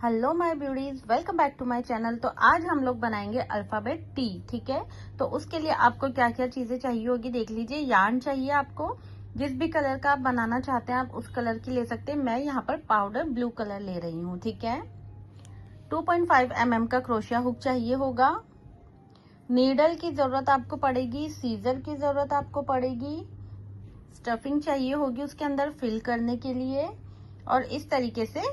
Hello my beauties, welcome back to my channel. तो आज हम लोग बनाएंगे अल्फाबेट टी। ठीक है, तो उसके लिए आपको क्या क्या चीजें चाहिए होगी देख लीजिए। यार्न चाहिए आपको, जिस भी कलर का आप बनाना चाहते हैं आप उस कलर की ले सकते हैं। मैं यहाँ पर पाउडर ब्लू कलर ले रही हूँ। ठीक है, 2.5 mm का क्रोशिया हुक चाहिए होगा। नीडल की जरूरत आपको पड़ेगी, सीजर की जरूरत आपको पड़ेगी, स्टफिंग चाहिए होगी उसके अंदर फिल करने के लिए, और इस तरीके से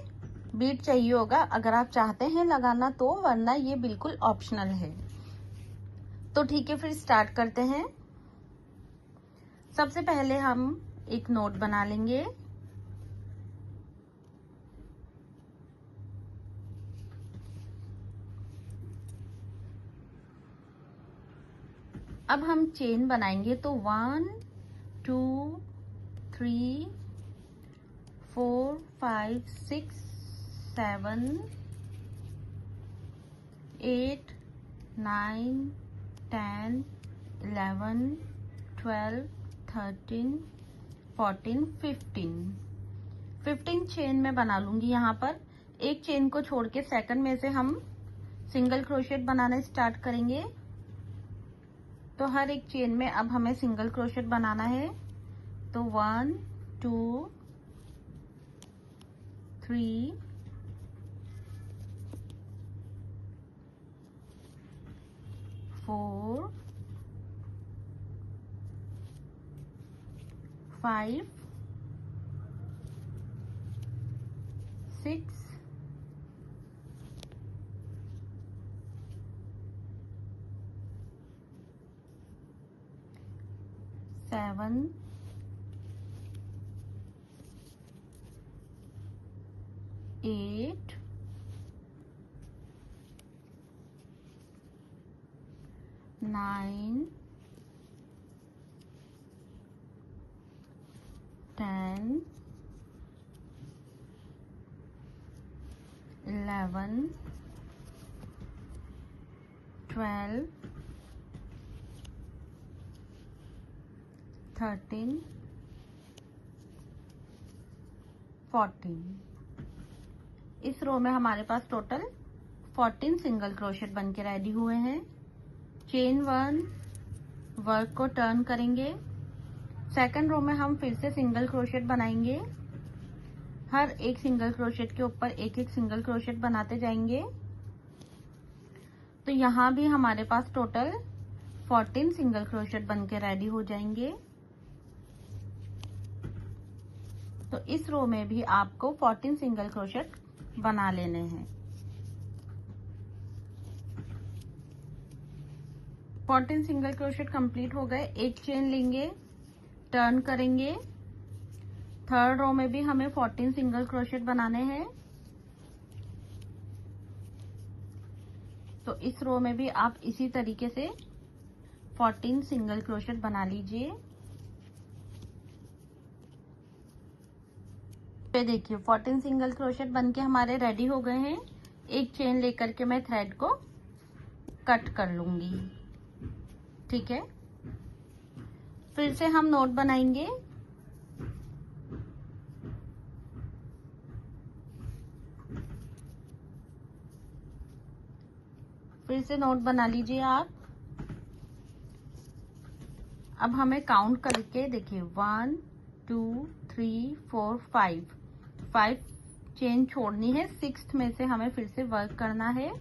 बीट चाहिए होगा अगर आप चाहते हैं लगाना तो, वरना ये बिल्कुल ऑप्शनल है। तो ठीक है, फिर स्टार्ट करते हैं। सबसे पहले हम एक नोट बना लेंगे। अब हम चेन बनाएंगे, तो 1 2 3 4 5 6 7 8 9 10 11 12 13 14 15 चेन में बना लूंगी। यहाँ पर एक चेन को छोड़ के सेकंड में से हम सिंगल क्रोशेट बनाना स्टार्ट करेंगे। तो हर एक चेन में अब हमें सिंगल क्रोशेट बनाना है। तो 1 2 3 4 5 6 7 8 9 10 11 12 13 14। इस रो में हमारे पास टोटल 14 सिंगल क्रोशेट बन के रेडी हुए हैं। चेन 1, वर्क को टर्न करेंगे। सेकंड रो में हम फिर से सिंगल क्रोशेट बनाएंगे। हर एक सिंगल क्रोशेट के ऊपर एक एक सिंगल क्रोशेट बनाते जाएंगे। तो यहाँ भी हमारे पास टोटल 14 सिंगल क्रोशेट बन के रेडी हो जाएंगे। तो इस रो में भी आपको 14 सिंगल क्रोशेट बना लेने हैं। 14 सिंगल क्रोशेट कंप्लीट हो गए। एक चेन लेंगे, टर्न करेंगे। थर्ड रो में भी हमें 14 सिंगल क्रोशेट बनाने हैं। तो इस रो में भी आप इसी तरीके से 14 सिंगल क्रोशेट बना लीजिए। पे देखिए 14 सिंगल क्रोशेट बनके हमारे रेडी हो गए हैं। एक चेन लेकर के मैं थ्रेड को कट कर लूंगी। ठीक है, फिर से हम नोट बनाएंगे। फिर से नोट बना लीजिए आप। अब हमें काउंट करके देखिए 1 2 3 4 5 चेन छोड़नी है। 6th में से हमें फिर से वर्क करना है।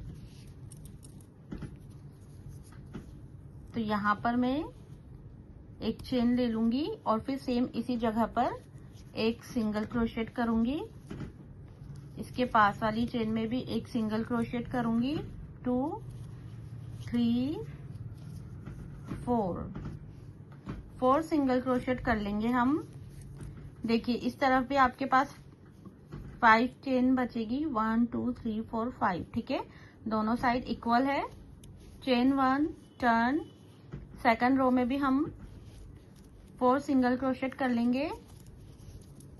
तो यहाँ पर मैं एक चेन ले लूंगी और फिर सेम इसी जगह पर एक सिंगल क्रोशेट करूंगी। इसके पास वाली चेन में भी एक सिंगल क्रोशेट करूंगी। 2 3 4 सिंगल क्रोशेट कर लेंगे हम। देखिए इस तरफ भी आपके पास 5 चेन बचेगी। 1 2 3 4 5। ठीक है, दोनों साइड इक्वल है। Chain 1, turn. सेकंड रो में भी हम 4 सिंगल क्रोशेट कर लेंगे।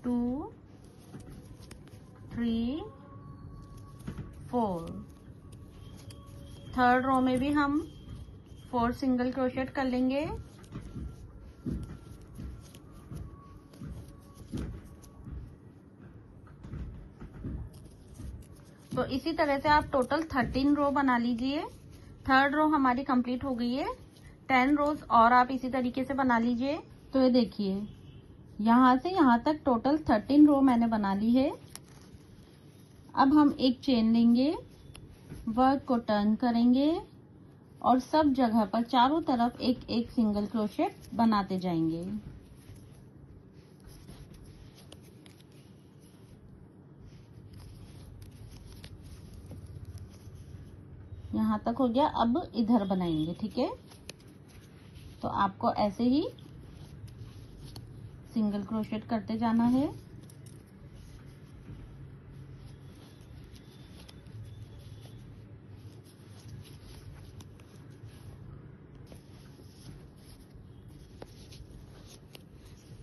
2 3 4। थर्ड रो में भी हम 4 सिंगल क्रोशेट कर लेंगे। तो इसी तरह से आप टोटल 13 रो बना लीजिए। थर्ड रो हमारी कंप्लीट हो गई है। 10 रोज और आप इसी तरीके से बना लीजिए। तो ये देखिए यहाँ से यहाँ तक टोटल 13 रो मैंने बना ली है। अब हम एक चेन लेंगे, वर्क को टर्न करेंगे और सब जगह पर चारों तरफ एक एक सिंगल क्रोशेट बनाते जाएंगे। यहाँ तक हो गया। अब इधर बनाएंगे, ठीक है। तो आपको ऐसे ही सिंगल क्रोशेट करते जाना है।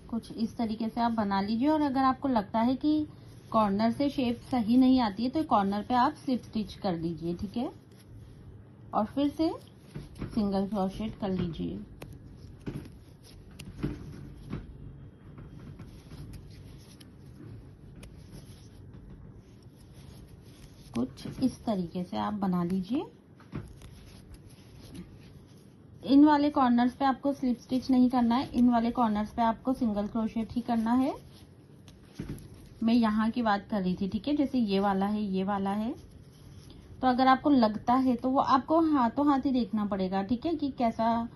कुछ इस तरीके से आप बना लीजिए। और अगर आपको लगता है कि कॉर्नर से शेप सही नहीं आती है तो कॉर्नर पे आप स्लिप स्टिच कर दीजिए, ठीक है। और फिर से सिंगल क्रोशेट कर लीजिए। कुछ इस तरीके से आप बना लीजिए। इन वाले कॉर्नर्स पे आपको स्लिप स्टिच नहीं करना है, इन वाले कॉर्नर्स पे आपको सिंगल क्रोशेट ही करना है। मैं यहाँ की बात कर रही थी, ठीक है। जैसे ये वाला है, ये वाला है, तो अगर आपको लगता है तो वो आपको हाथों हाथ ही देखना पड़ेगा, ठीक है, कि कैसा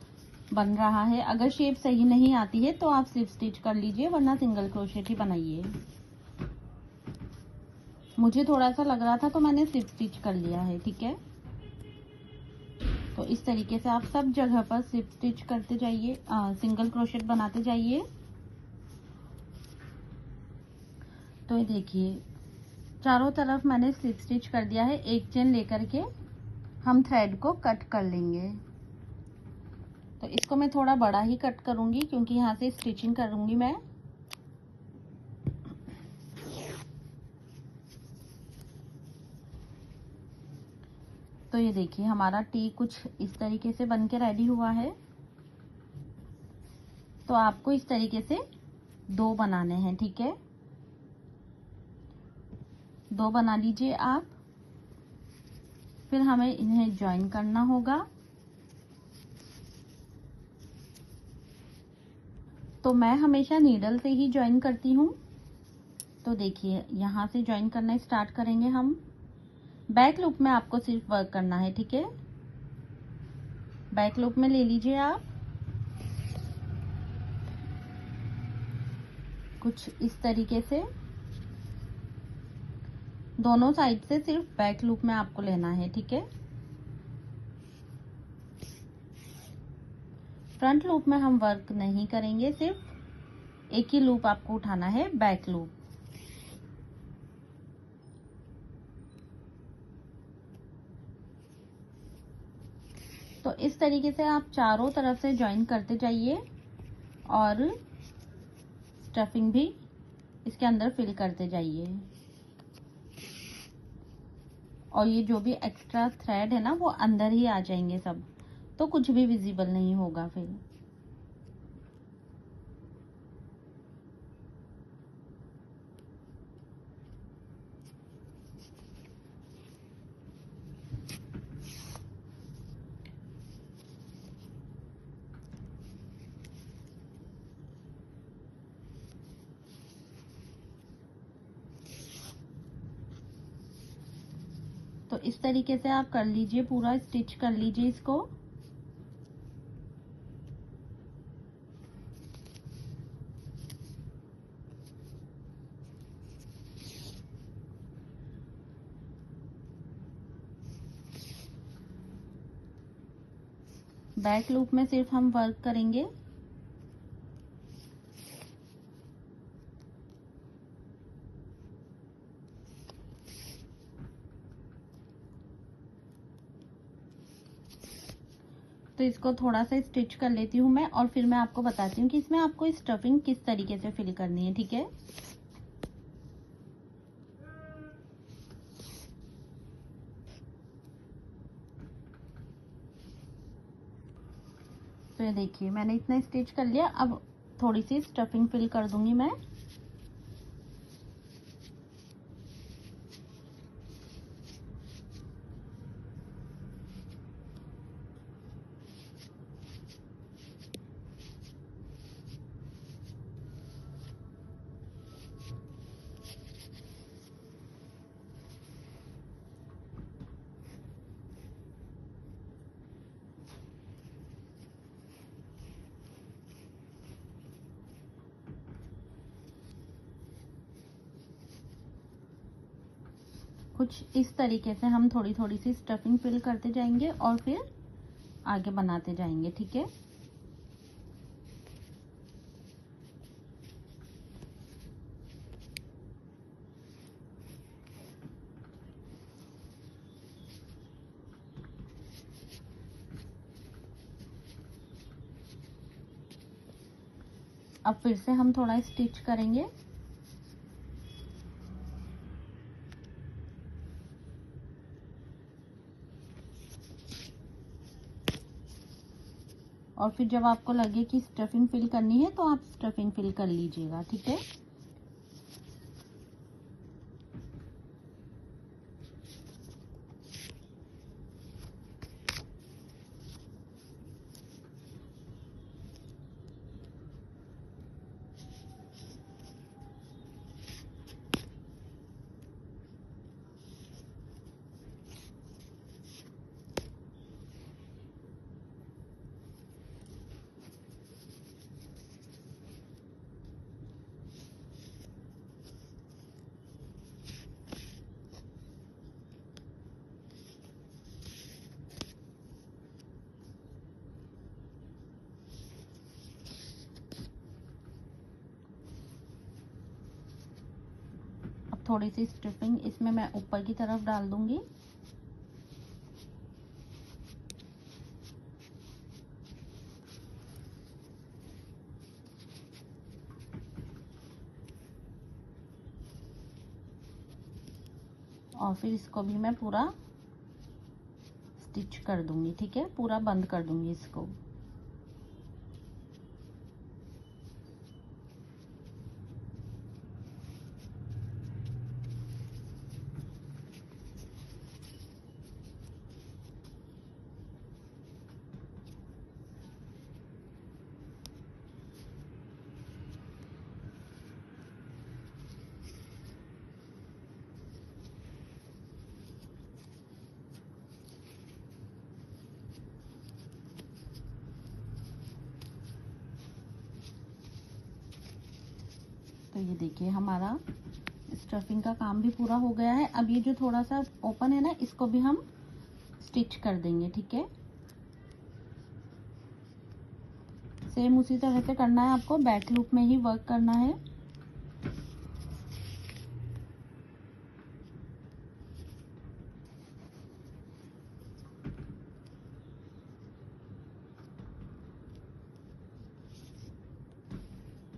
बन रहा है। अगर शेप सही नहीं आती है तो आप स्लिप स्टिच कर लीजिए, वरना सिंगल क्रोशेट ही बनाइए। मुझे थोड़ा सा लग रहा था तो मैंने स्लिप स्टिच कर लिया है, ठीक है। तो इस तरीके से आप सब जगह पर स्लिप स्टिच करते जाइए, सिंगल क्रोशेट बनाते जाइए। तो ये देखिए चारों तरफ मैंने स्लिप स्टिच कर दिया है। एक चेन लेकर के हम थ्रेड को कट कर लेंगे। तो इसको मैं थोड़ा बड़ा ही कट करूंगी क्योंकि यहाँ से स्टिचिंग करूंगी मैं। तो ये देखिए हमारा टी कुछ इस तरीके से बन के रेडी हुआ है। तो आपको इस तरीके से 2 बनाने हैं, ठीक है। 2 बना लीजिए आप। फिर हमें इन्हें ज्वाइन करना होगा। तो मैं हमेशा नीडल से ही ज्वाइन करती हूँ। तो देखिए यहाँ से ज्वाइन करना स्टार्ट करेंगे हम। बैक लूप में आपको सिर्फ वर्क करना है, ठीक है। बैक लूप में ले लीजिए आप। कुछ इस तरीके से दोनों साइड से सिर्फ बैक लूप में आपको लेना है, ठीक है। फ्रंट लूप में हम वर्क नहीं करेंगे, सिर्फ एक ही लूप आपको उठाना है, बैक लूप। तो इस तरीके से आप चारों तरफ से ज्वाइन करते जाइए और स्टफिंग भी इसके अंदर फिल करते जाइए। और ये जो भी एक्स्ट्रा थ्रेड है ना वो अंदर ही आ जाएंगे सब, तो कुछ भी विजिबल नहीं होगा फिर। तो इस तरीके से आप कर लीजिए, पूरा स्टिच कर लीजिए इसको। बैक लूप में सिर्फ हम वर्क करेंगे। तो इसको थोड़ा सा स्टिच कर लेती हूँ मैं और फिर मैं आपको बताती हूँ कि इसमें आपको स्टफिंग किस तरीके से फिल करनी है, ठीक है। तो ये देखिए मैंने इतना स्टिच कर लिया। अब थोड़ी सी स्टफिंग फिल कर दूंगी मैं। कुछ इस तरीके से हम थोड़ी थोड़ी सी स्टफिंग फिल करते जाएंगे और फिर आगे बनाते जाएंगे, ठीक है। अब फिर से हम थोड़ा स्टिच करेंगे। और फिर जब आपको लगे कि स्टफिंग फिल करनी है तो आप स्टफिंग फिल कर लीजिएगा, ठीक है। थोड़ी सी स्टफिंग इसमें मैं ऊपर की तरफ डाल दूंगी। और फिर इसको भी मैं पूरा स्टिच कर दूंगी, ठीक है, पूरा बंद कर दूंगी इसको। तो ये देखिए हमारा स्टफिंग का काम भी पूरा हो गया है। अब ये जो थोड़ा सा ओपन है ना, इसको भी हम स्टिच कर देंगे, ठीक है। सेम उसी तरह से करना है आपको, बैक लूप में ही वर्क करना है।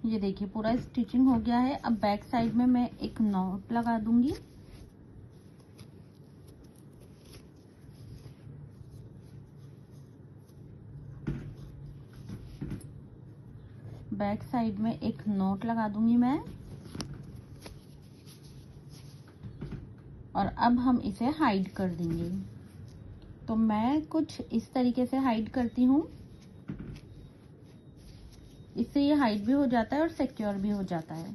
ये देखिए पूरा स्टिचिंग हो गया है। अब बैक साइड में मैं एक नॉट लगा दूंगी। बैक साइड में एक नॉट लगा दूंगी मैं। और अब हम इसे हाइड कर देंगे। तो मैं कुछ इस तरीके से हाइड करती हूँ, इससे ये हाइड भी हो जाता है और सिक्योर भी हो जाता है।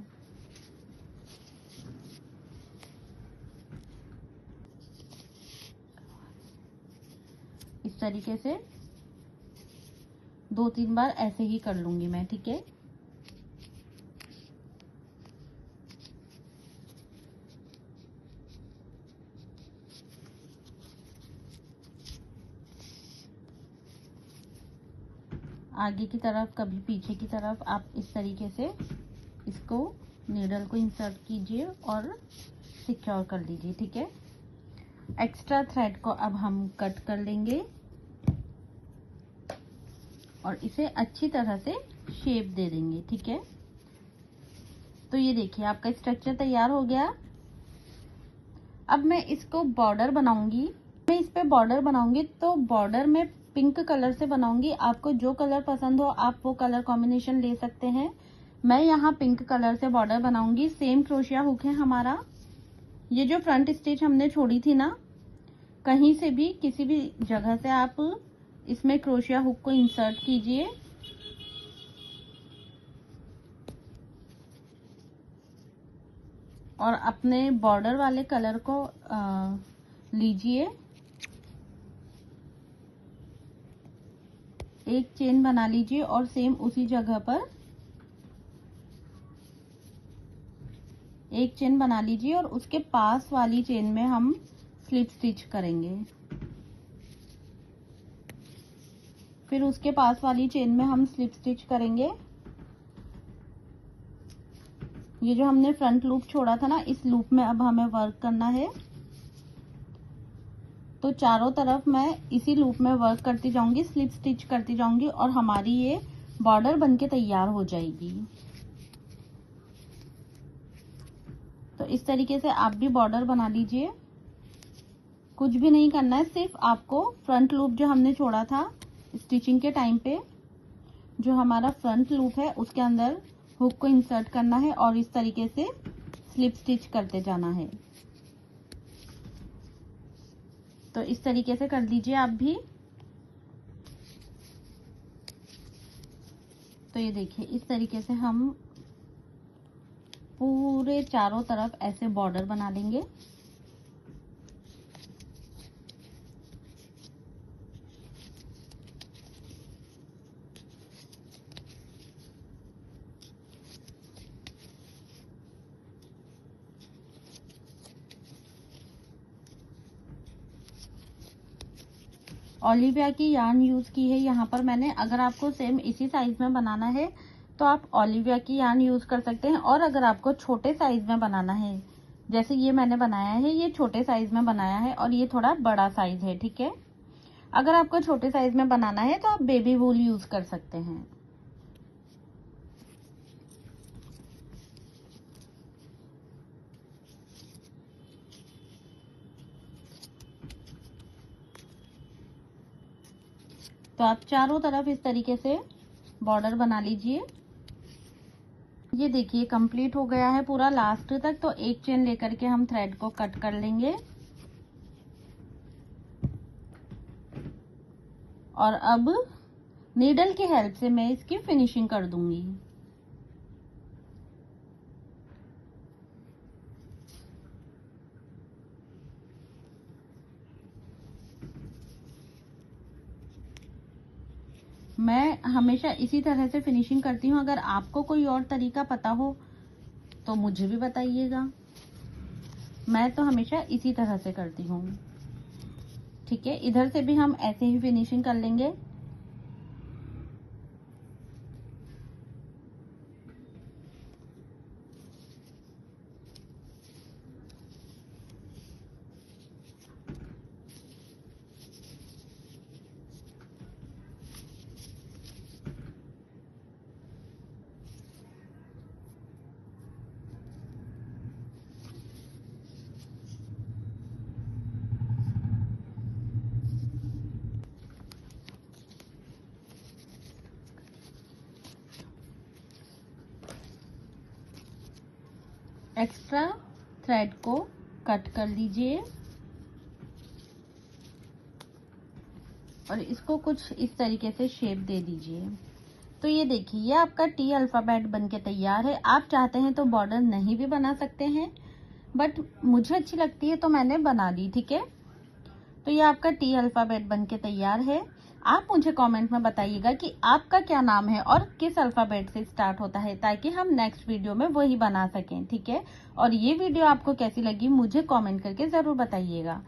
इस तरीके से 2-3 बार ऐसे ही कर लूंगी मैं, ठीक है। आगे की तरफ कभी पीछे की तरफ आप इस तरीके से इसको नीडल को इंसर्ट कीजिए और सिक्योर कर लीजिए, ठीक है। एक्स्ट्रा थ्रेड को अब हम कट कर लेंगे और इसे अच्छी तरह से शेप दे देंगे, ठीक है। तो ये देखिए आपका स्ट्रक्चर तैयार हो गया। अब मैं इसको बॉर्डर बनाऊंगी। मैं इस पे बॉर्डर बनाऊंगी तो बॉर्डर में पिंक कलर से बनाऊंगी। आपको जो कलर पसंद हो आप वो कलर कॉम्बिनेशन ले सकते हैं। मैं यहाँ पिंक कलर से बॉर्डर बनाऊंगी। सेम क्रोशिया हुक है हमारा। ये जो फ्रंट स्टिच हमने छोड़ी थी ना, कहीं से भी किसी भी जगह से आप इसमें क्रोशिया हुक को इंसर्ट कीजिए और अपने बॉर्डर वाले कलर को लीजिए। एक चेन बना लीजिए और सेम उसी जगह पर एक चेन बना लीजिए और उसके पास वाली चेन में हम स्लिप स्टिच करेंगे। फिर उसके पास वाली चेन में हम स्लिप स्टिच करेंगे। ये जो हमने फ्रंट लूप छोड़ा था ना, इस लूप में अब हमें वर्क करना है। तो चारों तरफ मैं इसी लूप में वर्क करती जाऊंगी, स्लिप स्टिच करती जाऊंगी और हमारी ये बॉर्डर बनके तैयार हो जाएगी। तो इस तरीके से आप भी बॉर्डर बना लीजिए। कुछ भी नहीं करना है, सिर्फ आपको फ्रंट लूप जो हमने छोड़ा था स्टिचिंग के टाइम पे, जो हमारा फ्रंट लूप है उसके अंदर हुक को इंसर्ट करना है और इस तरीके से स्लिप स्टिच करते जाना है। तो इस तरीके से कर लीजिए आप भी। तो ये देखिए, इस तरीके से हम पूरे चारों तरफ ऐसे बॉर्डर बना लेंगे। ओलिविया की यार्न यूज की है यहाँ पर मैंने। अगर आपको सेम इसी साइज में बनाना है तो आप ओलिविया की यार्न यूज कर सकते हैं, और अगर आपको छोटे साइज में बनाना है, जैसे ये मैंने बनाया है, ये छोटे साइज में बनाया है और ये थोड़ा बड़ा साइज है, ठीक है। अगर आपको छोटे साइज में बनाना है तो आप बेबी वूल यूज कर सकते हैं। तो आप चारों तरफ इस तरीके से बॉर्डर बना लीजिए। ये देखिए कंप्लीट हो गया है पूरा लास्ट तक। तो एक चेन लेकर के हम थ्रेड को कट कर लेंगे और अब नीडल की हेल्प से मैं इसकी फिनिशिंग कर दूंगी। मैं हमेशा इसी तरह से फिनिशिंग करती हूँ। अगर आपको कोई और तरीका पता हो तो मुझे भी बताइएगा। मैं तो हमेशा इसी तरह से करती हूँ, ठीक है। इधर से भी हम ऐसे ही फिनिशिंग कर लेंगे। एक्स्ट्रा थ्रेड को कट कर लीजिए और इसको कुछ इस तरीके से शेप दे दीजिए। तो ये देखिए, ये आपका टी अल्फाबेट बनके तैयार है। आप चाहते हैं तो बॉर्डर नहीं भी बना सकते हैं, बट मुझे अच्छी लगती है तो मैंने बना ली, ठीक है। तो ये आपका टी अल्फाबेट बनके तैयार है। आप मुझे कमेंट में बताइएगा कि आपका क्या नाम है और किस अल्फाबेट से स्टार्ट होता है, ताकि हम नेक्स्ट वीडियो में वही बना सकें, ठीक है। और ये वीडियो आपको कैसी लगी मुझे कमेंट करके जरूर बताइएगा।